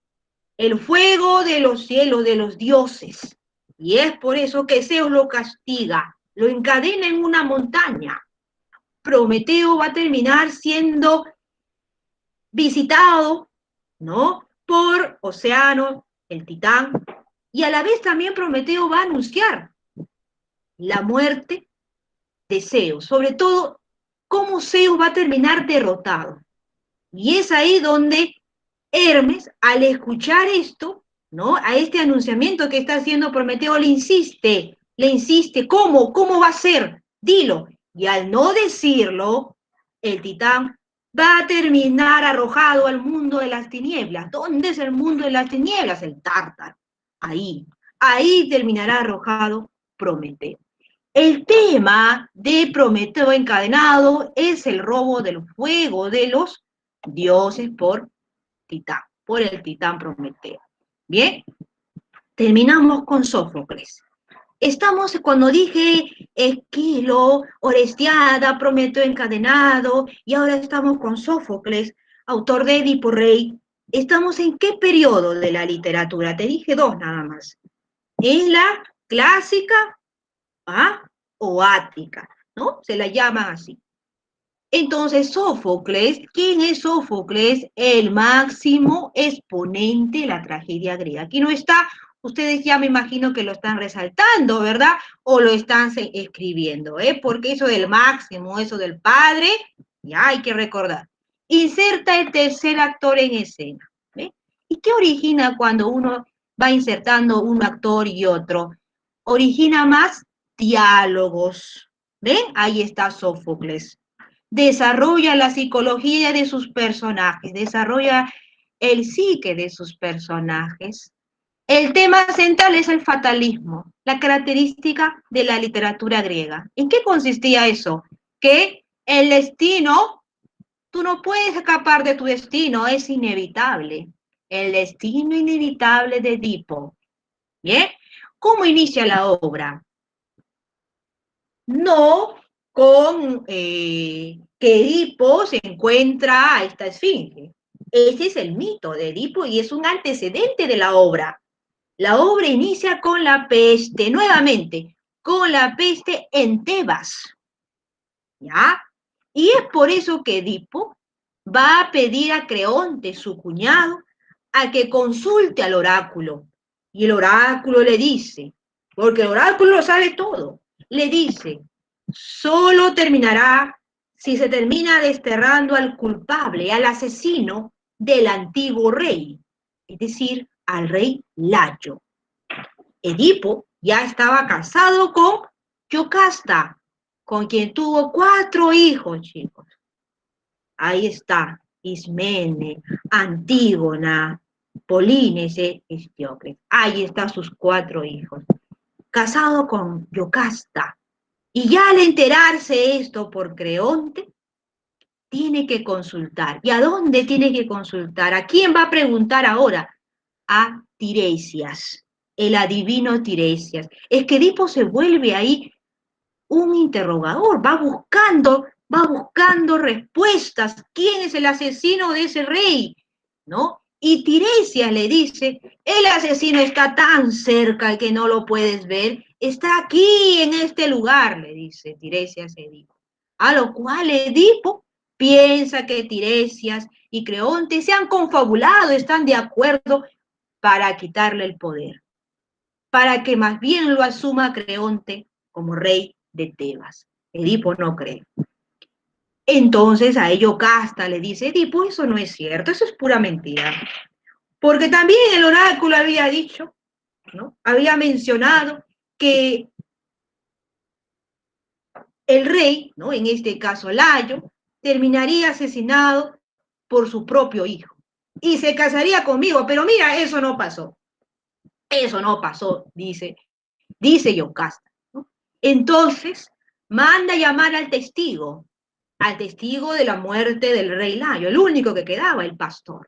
de los cielos, de los dioses. Y es por eso que Zeus lo castiga, lo encadena en una montaña. Prometeo va a terminar siendo visitado, ¿no?, por Océano, el titán, y a la vez también Prometeo va a anunciar la muerte de Zeus, sobre todo cómo Zeus va a terminar derrotado. Y es ahí donde Hermes, al escuchar esto, ¿no?, a este anunciamiento que está haciendo Prometeo, le insiste, ¿cómo va a ser? Dilo. Y al no decirlo, el titán va a terminar arrojado al mundo de las tinieblas. ¿Dónde es el mundo de las tinieblas? El Tártaro. Ahí terminará arrojado Prometeo. El tema de Prometeo encadenado es el robo del fuego de los dioses por el titán Prometeo. Bien, terminamos con Sófocles. Estamos, cuando dije Esquilo, Orestiada, Prometeo encadenado, y ahora estamos con Sófocles, autor de Edipo Rey. ¿Estamos en qué periodo de la literatura? Te dije dos nada más. ¿En la clásica o ática? ¿No? Se la llama así. Entonces, Sófocles, ¿quién es Sófocles? El máximo exponente de la tragedia griega. Aquí no está, ustedes ya me imagino que lo están resaltando, ¿verdad? O lo están escribiendo, porque eso del máximo, eso del padre, ya hay que recordar. Inserta el tercer actor en escena. ¿Ve? ¿Y qué origina cuando uno va insertando un actor y otro? Origina más diálogos. ¿Ven? Ahí está Sófocles. Desarrolla la psicología de sus personajes, desarrolla el psique de sus personajes. El tema central es el fatalismo, la característica de la literatura griega. ¿En qué consistía eso? Que el destino, tú no puedes escapar de tu destino, es inevitable. El destino inevitable de Edipo. ¿Bien? ¿Cómo inicia la obra? No con que Edipo se encuentra a esta esfinge. Ese es el mito de Edipo y es un antecedente de la obra. La obra inicia con la peste, nuevamente, con la peste en Tebas. ¿Ya? Y es por eso que Edipo va a pedir a Creonte, su cuñado, a que consulte al oráculo. Y el oráculo le dice, porque el oráculo lo sabe todo, le dice, solo terminará si se termina desterrando al culpable, al asesino del antiguo rey, es decir, al rey Layo. Edipo ya estaba casado con Yocasta, con quien tuvo 4 hijos, chicos. Ahí está, Ismene, Antígona, Polínese, Estiocles. Ahí están sus 4 hijos. Casado con Yocasta. Y ya al enterarse esto por Creonte, tiene que consultar. ¿Y a dónde tiene que consultar? ¿A quién va a preguntar ahora? A Tiresias, el adivino Tiresias. Es que Edipo se vuelve ahí un interrogador, va buscando respuestas. ¿Quién es el asesino de ese rey? ¿No? Y Tiresias le dice, el asesino está tan cerca que no lo puedes ver, está aquí en este lugar, le dice Tiresias a Edipo. A lo cual Edipo piensa que Tiresias y Creonte se han confabulado, están de acuerdo para quitarle el poder, para que más bien lo asuma Creonte como rey de Tebas. Edipo no cree. Entonces a ello Casta le dice, Edipo, eso no es cierto, eso es pura mentira. Porque también el oráculo había dicho, ¿no? Había mencionado que el rey, ¿no? En este caso Layo, terminaría asesinado por su propio hijo y se casaría conmigo, pero mira, eso no pasó. Eso no pasó, dice Yocasta, ¿no? Entonces, manda llamar al testigo de la muerte del rey Layo, el único que quedaba, el pastor.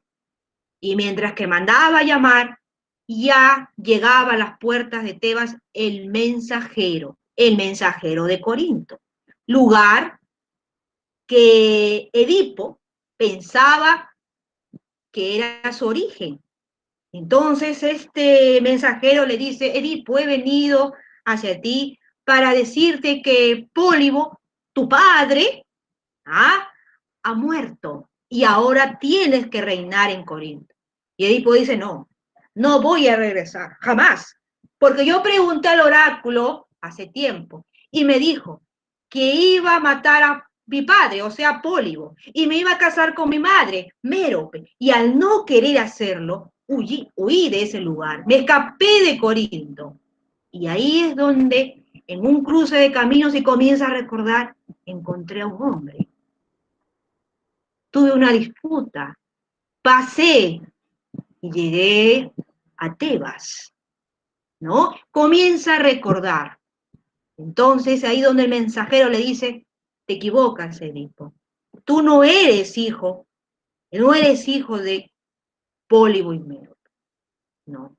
Y mientras que mandaba llamar, ya llegaba a las puertas de Tebas el mensajero de Corinto, lugar que Edipo pensaba que era su origen. Entonces este mensajero le dice, Edipo, he venido hacia ti para decirte que Pólibo, tu padre, ¿ah? ha muerto y ahora tienes que reinar en Corinto. Y Edipo dice, no, no voy a regresar, jamás, porque yo pregunté al oráculo hace tiempo y me dijo que iba a matar a mi padre, o sea, Pólibo, y me iba a casar con mi madre, Mérope, y al no querer hacerlo, huí de ese lugar, me escapé de Corinto. Y ahí es donde, en un cruce de caminos y comienza a recordar, encontré a un hombre. Tuve una disputa, pasé y llegué a Tebas, ¿no? Comienza a recordar. Entonces, ahí donde el mensajero le dice, te equivocas, Edipo. Tú no eres hijo de Pólibo y Mérope, no.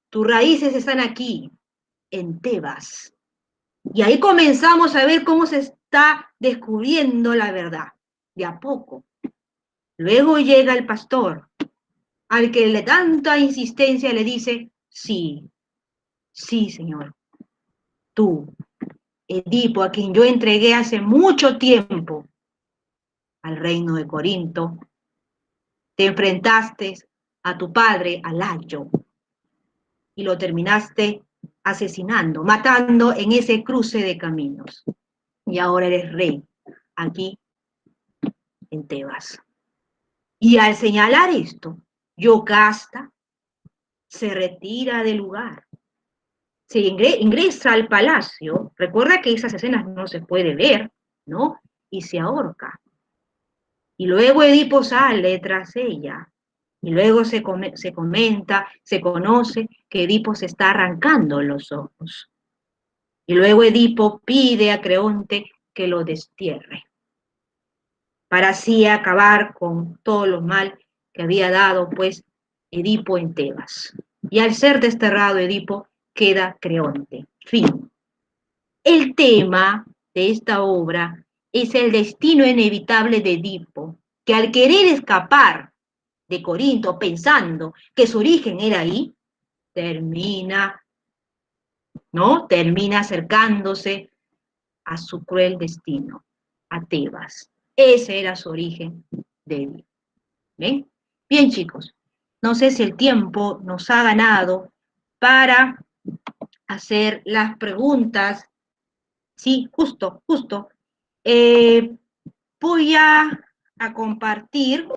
Tus raíces están aquí, en Tebas. Y ahí comenzamos a ver cómo se está descubriendo la verdad, de a poco. Luego llega el pastor, al que le tanta insistencia le dice, sí, sí, señor, tú, Edipo, a quien yo entregué hace mucho tiempo al reino de Corinto, te enfrentaste a tu padre, a Layo, y lo terminaste asesinando, matando en ese cruce de caminos. Y ahora eres rey, aquí en Tebas. Y al señalar esto, Yocasta se retira del lugar, se ingresa al palacio, recuerda que esas escenas no se puede ver, ¿no? Y se ahorca. Y luego Edipo sale tras ella. Y luego se comenta, se conoce que Edipo se está arrancando los ojos. Y luego Edipo pide a Creonte que lo destierre, para así acabar con todo lo mal que había dado, pues, Edipo en Tebas. Y al ser desterrado Edipo, queda Creonte. Fin. El tema de esta obra es el destino inevitable de Edipo, que al querer escapar de Corinto pensando que su origen era ahí, termina, ¿no? Termina acercándose a su cruel destino, a Tebas. Ese era su origen de Edipo. ¿Ven? Bien, chicos, no sé si el tiempo nos ha ganado para hacer las preguntas. Sí, justo. Eh, voy a compartir,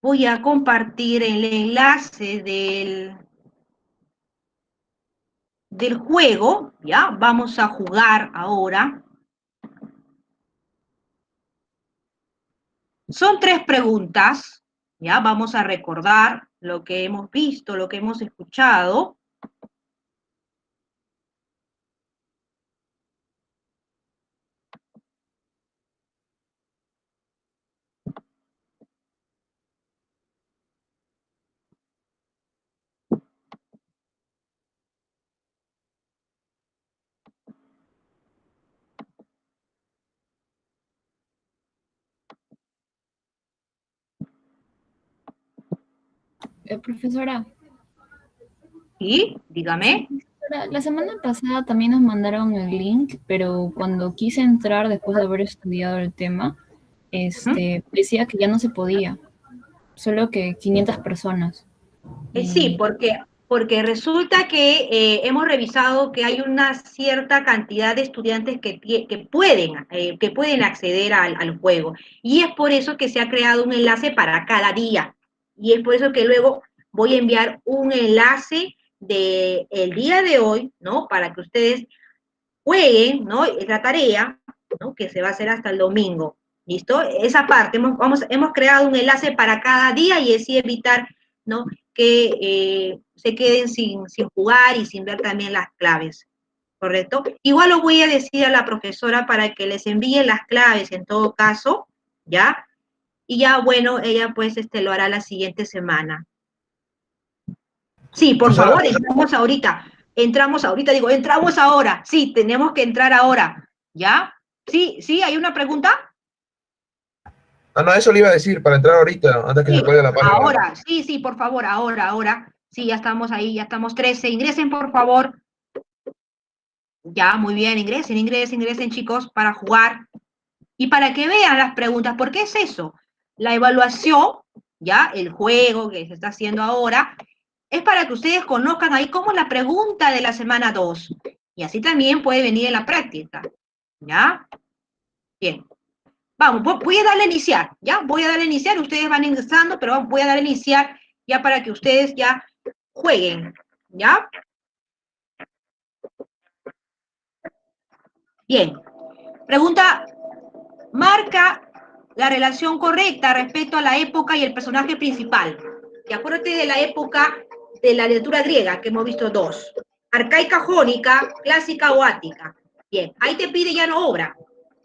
voy a compartir el enlace del juego, ¿ya? Vamos a jugar ahora. Son 3 preguntas, ¿ya? Vamos a recordar lo que hemos visto, lo que hemos escuchado. Profesora, ¿Sí? Dígame. la semana pasada también nos mandaron el link, pero cuando quise entrar después de haber estudiado el tema, decía que ya no se podía, solo que 500 personas. Sí, Y porque porque resulta que hemos revisado que hay una cierta cantidad de estudiantes que pueden acceder al juego. Y es por eso que se ha creado un enlace para cada día. Y es por eso que luego voy a enviar un enlace del día de hoy, ¿no? Para que ustedes jueguen, ¿no? La tarea, ¿no? Que se va a hacer hasta el domingo. ¿Listo? Esa parte, hemos creado un enlace para cada día y así evitar, ¿no? Que se queden sin jugar y sin ver también las claves, ¿correcto? Igual lo voy a decir a la profesora para que les envíe las claves en todo caso, ¿ya? Y ya, bueno, ella pues lo hará la siguiente semana. Sí, por Profesora, favor, entramos ahorita, digo, entramos ahora, sí, tenemos que entrar ahora, ¿ya? Sí, sí, ¿hay una pregunta? no, eso le iba a decir, para entrar ahorita, antes que Sí, se cuelgue la página. ahora, sí, sí, por favor, ahora. Sí, ya estamos ahí, ya estamos 13. Ingresen, por favor. Ya, muy bien, ingresen, chicos, para jugar y para que vean las preguntas, porque es eso. La evaluación, ya, el juego que se está haciendo ahora, es para que ustedes conozcan ahí cómo es la pregunta de la semana 2. Y así también puede venir en la práctica. ¿Ya? Bien. Vamos, voy a darle a iniciar, ¿ya? Voy a darle a iniciar, ustedes van ingresando, pero voy a darle a iniciar ya para que ustedes ya jueguen, ¿ya? Bien. Pregunta, marca la relación correcta respecto a la época y el personaje principal. Y acuérdate de la época de la literatura griega, que hemos visto dos. Arcaica, jónica, clásica o ática. Bien, ahí te pide ya no obra,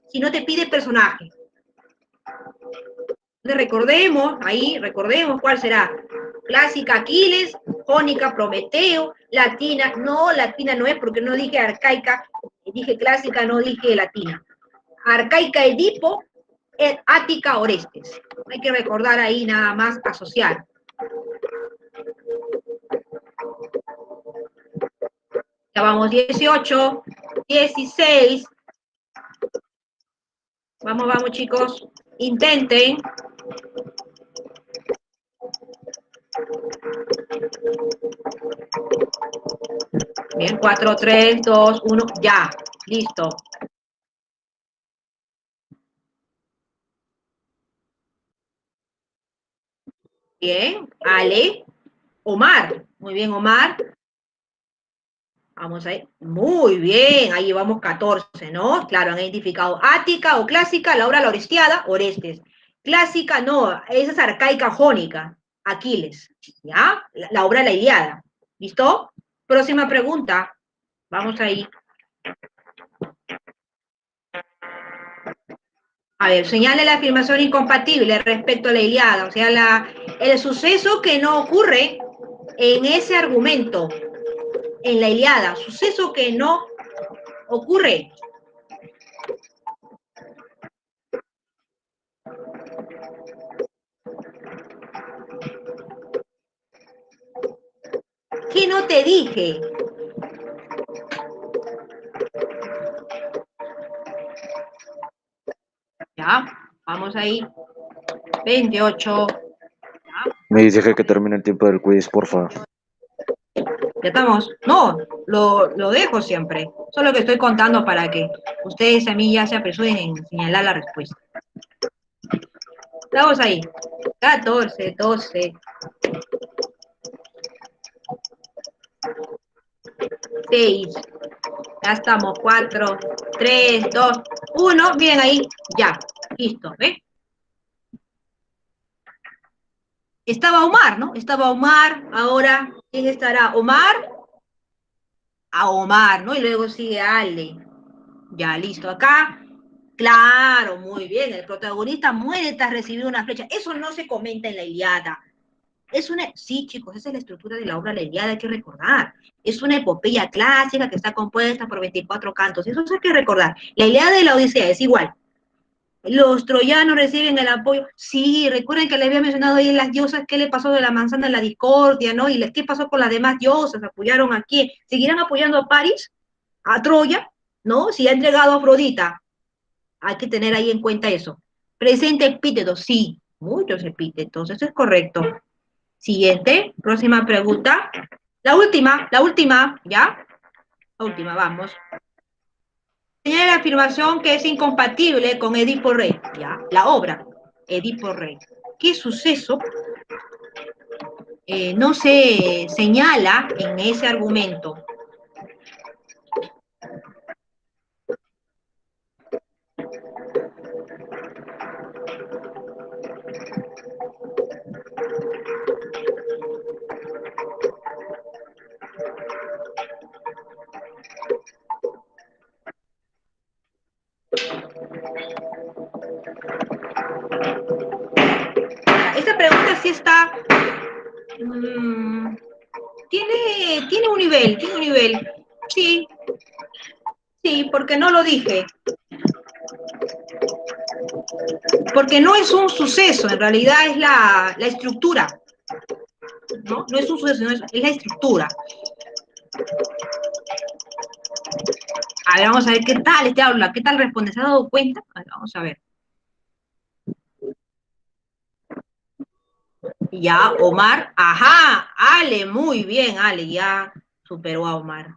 sino te pide personaje. Entonces recordemos cuál será. Clásica, Aquiles, jónica, Prometeo, latina, no es porque no dije arcaica, dije clásica, no dije latina. Arcaica, Edipo, ática, Orestes. Hay que recordar ahí nada más asociar. Ya vamos 18, 16. Vamos chicos, intenten. Bien, 4, 3, 2, 1, ya, listo. Bien, Ale, Omar, muy bien Omar. Vamos ahí, muy bien, ahí vamos 14, ¿no? Claro, han identificado ática o clásica, la obra La Orestiada, Orestes. Clásica, no, esa es arcaica jónica, Aquiles, ¿ya? La obra La Ilíada, ¿listo? Próxima pregunta, vamos ahí. A ver, señale la afirmación incompatible respecto a la Ilíada, o sea, el suceso que no ocurre en ese argumento, en la Ilíada, suceso que no ocurre. ¿Qué no te dije? Ya, vamos ahí. 28. Me dice que termine el tiempo del quiz, por favor. Ya estamos. No, lo dejo siempre. Solo que estoy contando para que ustedes a mí ya se apresuren en señalar la respuesta. Estamos ahí. 14, 12. 6. Ya estamos. 4, 3, 2, 1. Miren ahí. Ya. Listo. ¿Ven? Estaba Omar, ¿no? Estaba Omar. Ahora, ¿quién estará? Omar. A Omar, ¿no? Y luego sigue Ale. Ya, listo. Acá. Claro, muy bien. El protagonista muere tras recibir una flecha. Eso no se comenta en la Ilíada. Sí, chicos, esa es la estructura de la obra de la Ilíada, hay que recordar. Es una epopeya clásica que está compuesta por 24 cantos. Eso hay que recordar. La Ilíada y la Odisea es igual. Los troyanos reciben el apoyo. Sí, recuerden que les había mencionado ahí las diosas, qué le pasó de la manzana de la discordia, ¿no? Y qué pasó con las demás diosas, apoyaron a quién. ¿Seguirán apoyando a París? ¿A Troya? ¿No? Si ha entregado a Afrodita. Hay que tener ahí en cuenta eso. Presente epíteto, sí, muchos epítetos, eso es correcto. Siguiente, próxima pregunta. La última, ¿ya? La última, vamos. Señala la afirmación que es incompatible con Edipo Rey, ¿ya? La obra, Edipo Rey. ¿Qué suceso no se señala en ese argumento? Esta pregunta sí está... tiene un nivel. Sí, porque no lo dije. Porque no es un suceso, en realidad es la estructura. ¿No? No es un suceso, es la estructura. A ver, vamos a ver qué tal este aula, qué tal responde. ¿Se ha dado cuenta? Vamos a ver. Ya, Omar, ajá, Ale, muy bien, Ale, ya superó a Omar.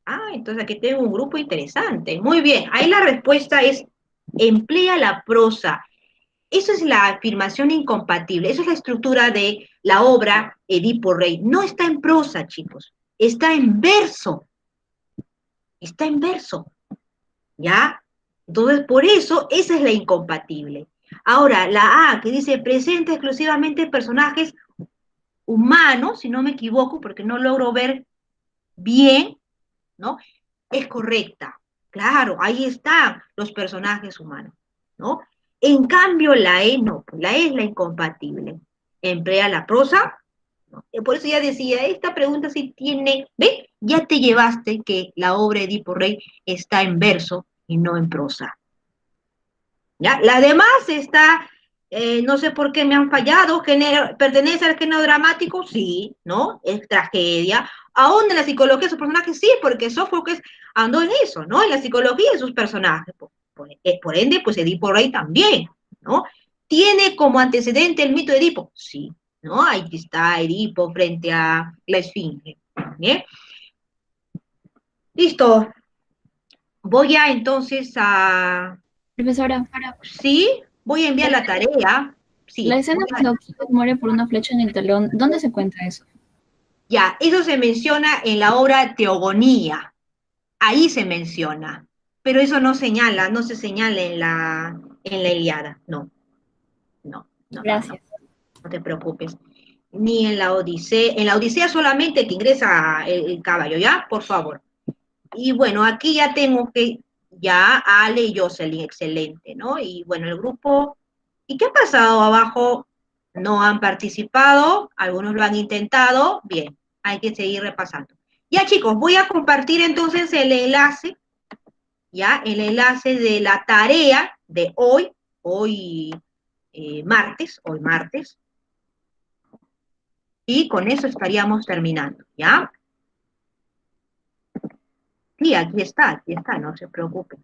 Ah, entonces aquí tengo un grupo interesante. Muy bien, ahí la respuesta es, emplea la prosa. Eso es la afirmación incompatible, eso es la estructura de la obra Edipo Rey. No está en prosa, chicos, está en verso. Está en verso, ¿ya? Entonces, por eso, esa es la incompatible. Ahora, la A, que dice, presenta exclusivamente personajes humanos, si no me equivoco, porque no logro ver bien, ¿no? Es correcta. Claro, ahí están los personajes humanos, ¿no? En cambio, la E no, pues la E es la incompatible. Emplea la prosa, ¿no? Por eso ya decía, esta pregunta sí tiene, ¿ve? Ya te llevaste que la obra de Edipo Rey está en verso y no en prosa. ¿Ya? La demás está, no sé por qué me han fallado, pertenece al género dramático, sí, ¿no? Es tragedia. Aún en la psicología de sus personajes, sí, porque Sófocles andó en eso, ¿no? En la psicología de sus personajes. Por ende, pues Edipo Rey también, ¿no? ¿Tiene como antecedente el mito de Edipo? Sí, ¿no? Ahí está Edipo frente a la Esfinge. ¿Bien? Listo. Voy a entonces a... Profesora, Sí, voy a enviar la tarea. la Sí, escena cuando Aquiles muere por una flecha en el talón, ¿dónde se cuenta eso? ya, eso se menciona en la obra Teogonía. Ahí se menciona. Pero eso no se señala en la Ilíada. No, no. Gracias. No te preocupes. Ni en la Odisea solamente que ingresa el caballo, ¿ya? Por favor. Y bueno, aquí ya tengo que, ya Ale y Jocelyn, excelente, ¿no? Y bueno, el grupo, ¿y qué ha pasado abajo? No han participado, algunos lo han intentado, bien, hay que seguir repasando. Ya chicos, voy a compartir entonces el enlace, ya, el enlace de la tarea de hoy martes, y con eso estaríamos terminando, ¿ya? Sí, aquí está, no se preocupen.